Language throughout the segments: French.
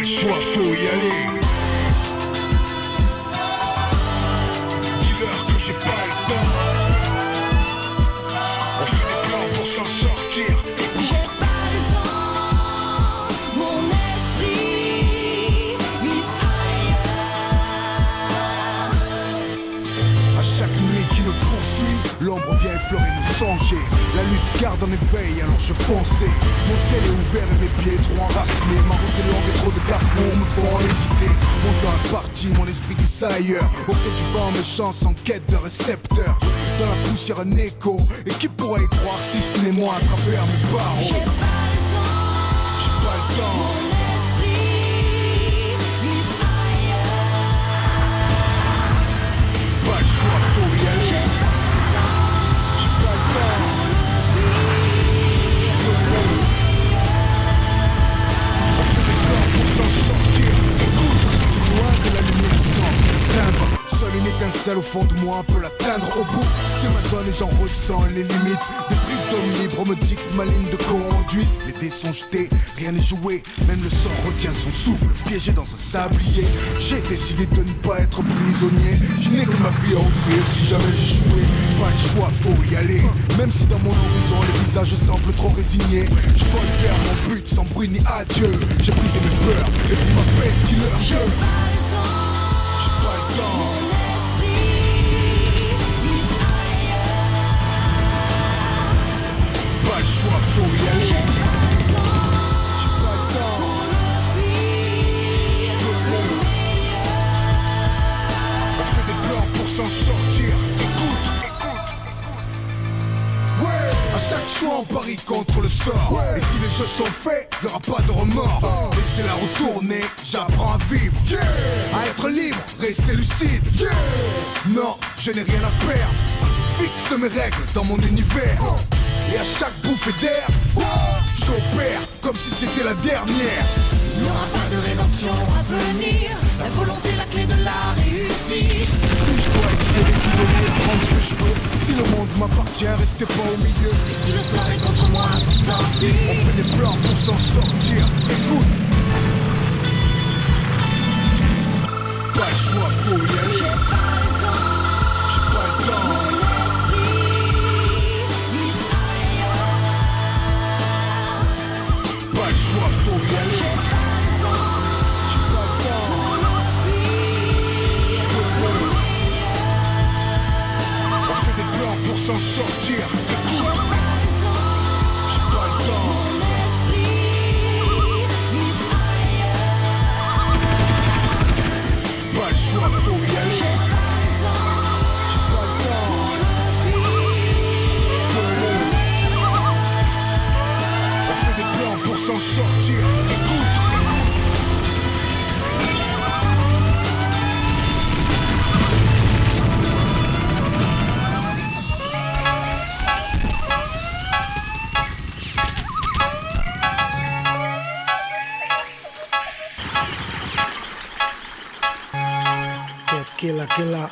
le choix, faut y aller. Dis-leur que j'ai pas le temps. On fait des plans pour s'en sortir. J'ai pas le temps, mon esprit mise ailleurs. À chaque nuit qui nous poursuit, l'ombre vient effleurer nos songes. La lutte garde en éveil, alors je fonçais. Mon ciel est ouvert et mes pieds trop enracinés. Ma route est longue et trop de carrefours me font hésiter. Mon temps est parti, mon esprit glisse ailleurs. Au pied du vent, mes chances en quête de récepteurs. Dans la poussière un écho, et qui pourrait y croire si ce n'est moi à travers mes barreaux. J'ai pas le temps, J'ai pas le temps. mon esprit mise ailleurs. Pas le choix, faut y aller. J'ai pas le temps, J'ai pas le temps. Je veux l'eau. On fait des plans pour s'en sortir. Écoute, c'est si loin que la lumière semble s'éteindre. Seule une étincelle au fond de moi peut l'atteindre. Au bout, c'est ma zone et j'en ressens les limites. Des briques d'homme libre me dictent ma ligne de conduite. Les dés sont jetés, rien n'est joué. Même le sort retient son souffle, piégé dans un sablier. J'ai décidé de ne pas être prisonnier. Je n'ai que ma vie à offrir si jamais j'échouais. Pas le choix, faut y aller. Même si dans mon horizon les visages semblent trop résignés. Je peux faire mon but sans bruit ni adieu. J'ai brisé mes peurs et puis ma paix, dis-leur que j'ai pas le temps, j'ai pas le temps. mon esprit mise ailleurs. Pas le choix, faut y aller. J'ai pas le temps, J'ai pas le temps. mon esprit Je veux l'eau. On fait des plans pour s'en sortir. Écoute, écoute. Ouais. À chaque choix on parie contre le sort. Et si les jeux sont faits, y'aura pas de remords. Laissez-la retourner, j'apprends à vivre. À être libre, rester lucide. Non, je n'ai rien à perdre. Fixe mes règles dans mon univers. Et à chaque bouffée d'air, j'opère comme si c'était la dernière. Il n'y aura pas de rédemption à venir. La volonté est la clé de la réussite. Si je dois exceller, tout donner et prendre ce que je peux. Si le monde m'appartient, restez pas au milieu. Et si le sort est contre moi, c'est tant pis. On fait des plans pour s'en sortir. Écoute. Pas le choix, faut y aller. J'ai pas le temps, J'ai pas le temps. mon esprit mise ailleurs. Pas le choix, faut y aller. J'ai pas le temps, J'ai pas le temps. mon esprit Je veux l'eau. On fait des plans pour s'en sortir. J'ai Écoute. pas le temps, J'ai pas le temps. mon esprit mise ailleurs. Pas le choix, faut y aller. J'ai pas le temps, J'ai pas le temps. mon esprit Je veux l'eau. On fait des plans pour s'en sortir. Écoute. Killer, killer.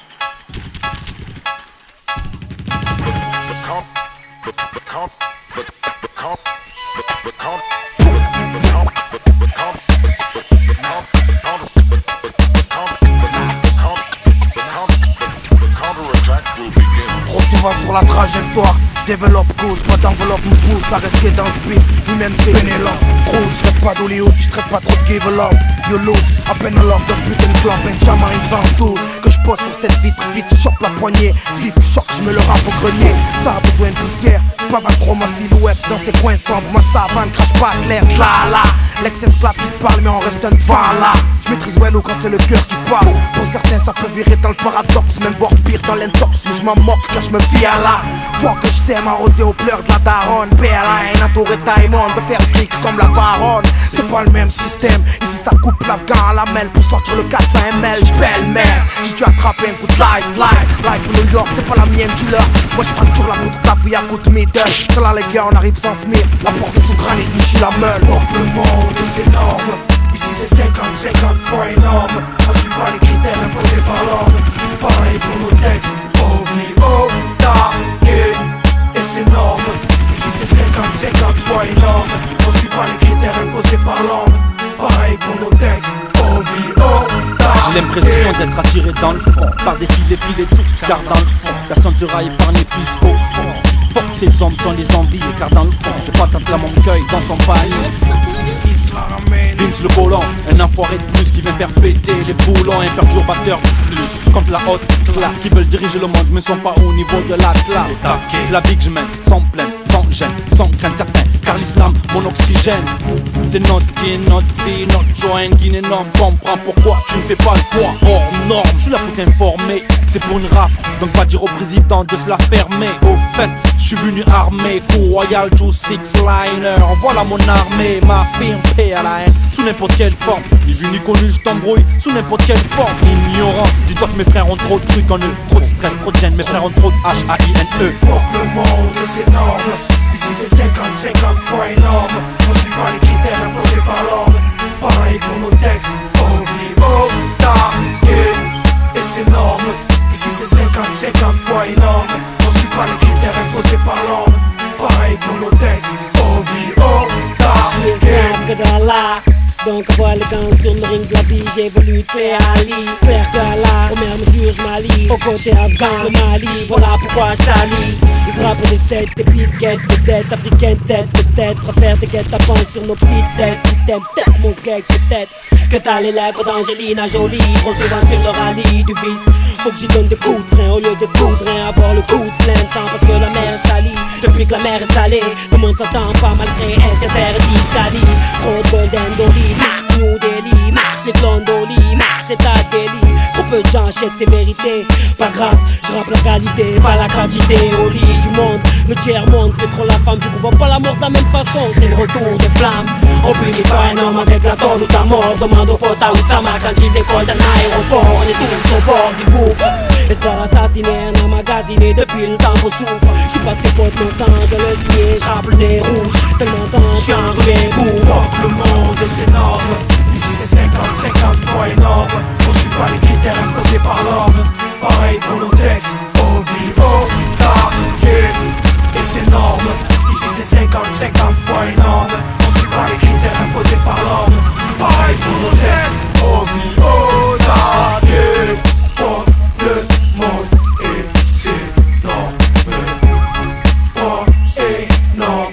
Trop souvent sur la trajectoire, je développe cause, pas d'enveloppe me pousse à rester dans ce biz, lui-même c'est Pénélope. Grosse, je rêve pas d'Hollywood, je traite pas trop de give up. You lose, à peine un lock dans ce putain de club, Benjamin une ventouse. Que je pose sur cette vitre, vite, chope la poignée. Vite, choc, je me le rappe au grenier. Ça a besoin de poussière, je pavane trop ma silhouette dans ces coins sombres. Ma savane crache pas clair, là là. L'ex-esclave qui parle, mais on reste un devant là. Je maîtrise Wello quand c'est le cœur qui parle. Pour certains, ça peut virer dans le paradoxe, même voire pire dans l'intox. Mais je m'en moque car je me fie à là. Vois que je sais m'arroser aux pleurs de la daronne. PLA, entouré Taïmon, de faire fric comme la baronne. C'est pas le même système. Ici, ça coupe l'afghan à la mêle pour sortir le 400 ml. J'pelle merde. Si tu attrapes un coup de life New York, c'est pas la mienne, tu leur. Moi, je prends toujours la poudre cap via coup de middle. C'est là, les gars, on arrive sans smir. La porte est sous granit, je suis la meule. Donc le monde est énorme. Ici, c'est 50-50 fois énorme. On suit pas les critères imposés par l'ordre. Pareil pour nos textes. Et c'est énorme. Ici, c'est 50-50 fois énorme. On suit pas les critères imposés par l'ordre. pareil pour nos textes. J'ai l'impression d'être attiré dans le fond par des filets tous car dans le fond personne sera épargné plus au fond. Faut que ces hommes sont les enviés car dans le fond j'ai pas tant mon cueil dans son panier. Vince le volant, un enfoiré de plus qui vient faire péter les boulons. Un perturbateur de plus contre la haute classe qui veulent diriger le monde mais sont pas au niveau de la classe. C'est la vie que je mène, sans plainte, sans gêne, sans crainte certains. Car l'islam, mon oxygène. C'est notre vie, notre joint qui est énorme. Comprends pourquoi tu ne fais pas le poids hors norme. Je suis là pour t'informer, c'est pour une rap. Donc pas dire au président de se la fermer. Au fait, je suis venu armé, coup royal, Joe Six-Liner. Voilà mon armée, ma firme PLAN. Sous n'importe quelle forme, ni vu ni connu, je t'embrouille. Sous n'importe quelle forme, ignorant. Dis-toi que mes frères ont trop de trucs en eux. Trop de stress, trop de gêne, mes frères ont trop de H-A-I-N-E. Pour le monde et ses normes. Ici c'est 50 fois énorme. On suit pas les critères imposés par l'ordre. Pareil pour nos textes. Et c'est norme. Ici c'est 50 fois énorme. On suit pas les critères imposés par l'ordre. Pareil pour nos textes. Je suis esclave que d'Allah. Donc avoir les gants sur le ring de la vie, j'évolue de clé à Ali. Clair que Allah, aux mêmes mesures je m'allie. Au côté afghan, le Mali, voilà pourquoi je salis. Le drapeau des têtes, des piles guettes, des têtes africaines, tête de tête. Refaire des guettes à penser sur nos petites têtes. Qui t'aiment peut-être mon skate, peut-être que t'as les lèvres d'Angelina Jolie. Trop souvent sur le rallye du vice. Faut que j'y donne des coups de frein au lieu de coups de rein. Avoir le coup de plein de sang parce que la mer est salie. Depuis que la mer est salée, le monde s'entend pas malgré SFR et Discali. Trop de Golden Dolly, Mars New Delhi, marche les clones d'Oli, Mars c'est ta délit. Trop peu de gens achètent ses vérités. Pas grave, je rappe la qualité, pas la quantité. Au lit du monde, le tiers-monde fait trop la femme. Du coup, voit pas la mort de la même façon, c'est le retour des flammes. On punit pas un homme avec la tôle ou ta mort. Demande au pote à Oussama quand il décolle d'un aéroport. On est tous au bord du gouffre. Espoir assassiné, un emmagasiné depuis le temps qu'on souffre. J'suis pas tes potes, mon sang, je le signer. J'rappe le nez rouge, seulement quand j'suis enrhumé pour. Fuck le monde et c'est énorme. Ici c'est 50 fois énorme. On suit pas les critères imposés par l'ordre. Pareil pour nos textes. Et c'est énorme. Ici c'est 50 fois énorme. On suit pas les critères imposés par l'ordre. Pareil pour nos textes. Fuck le monde et c'est énorme. Énorme.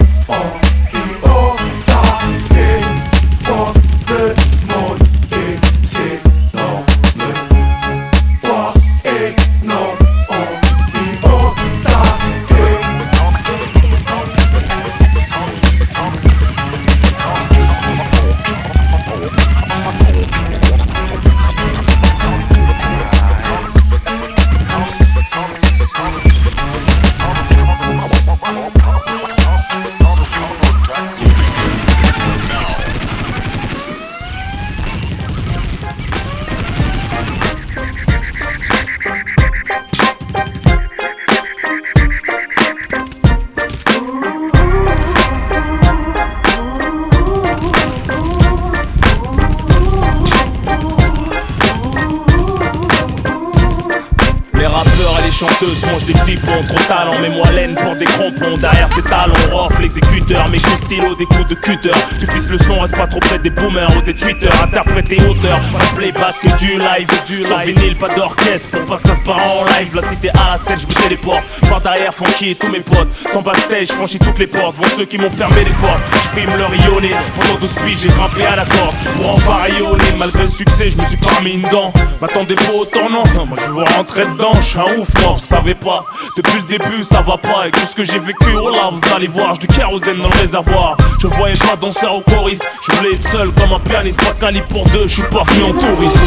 Chanteuses mangent des petits ponts, trop talent, mets-moi laine pour des crampons. Derrière ces talons, off l'exécuteur, mes coups stylo, des coups de cutter. Tu pisses le son, reste pas trop près des boomers ou des tweeters. Interprète et auteur, pas de playback que du live. Sans vinyle, pas d'orchestre, pour pas que ça se part en live. La cité à la scène, je me téléporte. Par derrière, funky et tous mes potes. Sans backstage, franchis toutes les portes. Vont ceux qui m'ont fermé les portes. Je filme leur rayonner. Pendant 12 piges, j'ai grimpé à la corde pour enfin rayonner. Malgré le succès, je me suis pas mis une dent. M'attendez pas au tournant, moi je veux rentrer dedans. Je suis un ouf, moi, vous savez pas. Depuis le début, ça va pas. Avec tout ce que j'ai vécu, oh là, vous allez voir. J'ai du kérosène dans le réservoir. Je voyais pas danseur au choriste. Je voulais être seul comme un pianiste. Pas calibre pour deux, je suis pas venu en touriste.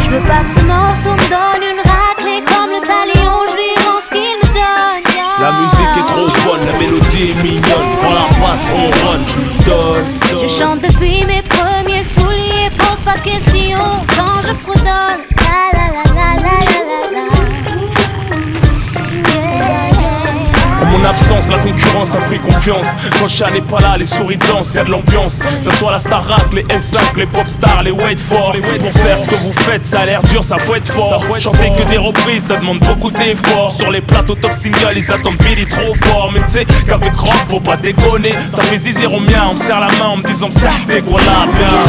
Je veux pas que ce morceau me donne une raclée comme le talion, je lui rends ce qu'il me donne. La musique est trop bonne, la mélodie est mignonne. Prends la basse, on run, je lui donne. Je chante depuis mes premiers souliers, pose pas de questions quand je fredonne. La la la la la la la la. Mon absence, la concurrence a pris confiance. Quand Chan n'est pas là, les souris dansent, y'a de l'ambiance. Que ça soit la Starac, les S5, les pop stars, les wait for. Pour faire ce que vous faites, ça a l'air dur, ça faut être fort. Chanter que des reprises, ça demande beaucoup d'efforts. Sur les plateaux top single, ils attendent Billy trop fort. Mais tu sais qu'avec rock, faut pas déconner. Ça fait zizir au mien, on me serre la main en me disant ça, t'es gros là, bien.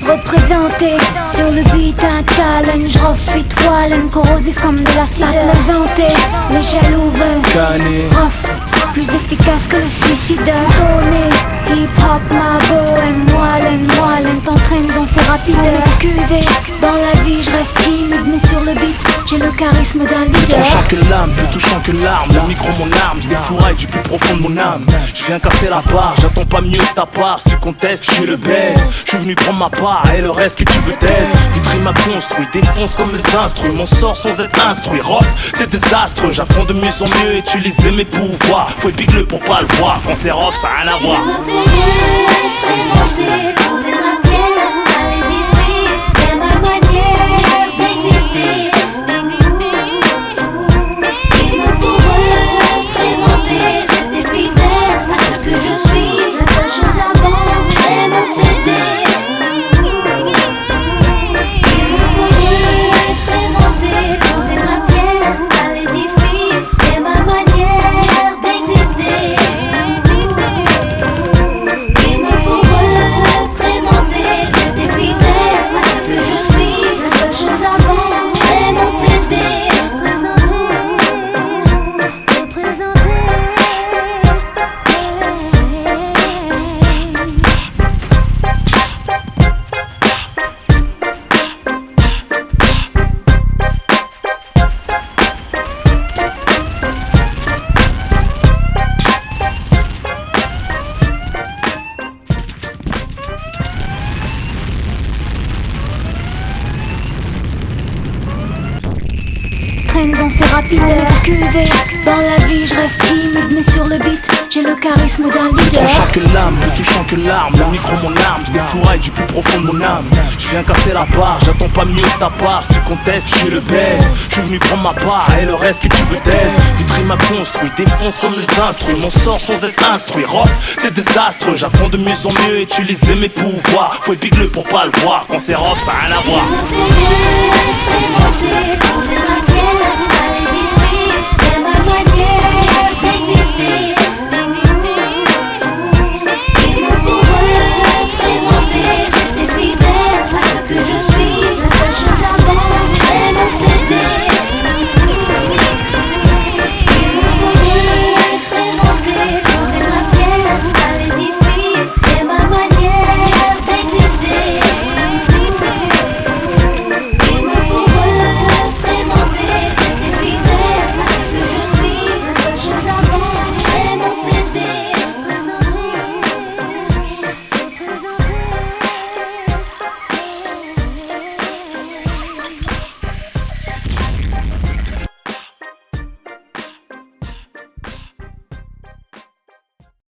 Représenté sur le beat un challenge, rough et toile, corrosif comme de l'acide. Présenté, les jaloux veulent rough, plus efficace que le suicide. Donné, hip hop, ma bohème, moelle, t'entraîne dans ces rapides. Excusez, dans la vie je reste timide, mais sur le beat j'ai le charisme d'un leader. Plus tranchant que l'âme, plus touchant que l'arme. Le micro mon arme, je défouraille du plus profond de mon âme. Je viens casser la barre, j'attends pas mieux de ta part. Si tu contestes, je suis le best. Je suis venu prendre ma part et le reste que tu veux tester. Vitry m'a construit, défonce comme mes instruits. Mon sort sans être instruit, rough, c'est désastreux. J'apprends de mieux en mieux, utiliser mes pouvoirs. Faut être big pour pas le voir, quand c'est rough ça a rien à voir. Présenter, poser ma pierre à l'édifice, c'est ma manière d'exister. Il me faut représenter, rester fidèle à ce que je suis. La seule chose à vendre, c'est mon CD. Il me faut représenter, poser ma pierre à l'édifice, c'est ma manière d'exister. Dans ces rapides, excusez, dans la vie je reste timide, mais sur le beat j'ai le charisme d'un leader. Plus tranchant que l'âme, plus touchant que l'arme. Le micro mon arme, je défouraille du plus profond de mon âme. Je viens casser la barre, j'attends pas mieux de ta part. Si tu contestes, je suis le best. Je suis venu prendre ma part et le reste que tu veux tester. Vitry m'a construit, défonce comme les instruits. Mon sort sans être instruit, rough, c'est désastreux. J'apprends de mieux en mieux, utiliser mes pouvoirs. Faut être big pour pas le voir, quand c'est rough ça a rien à voir. Présenter, poser ma pierre à l'édifice.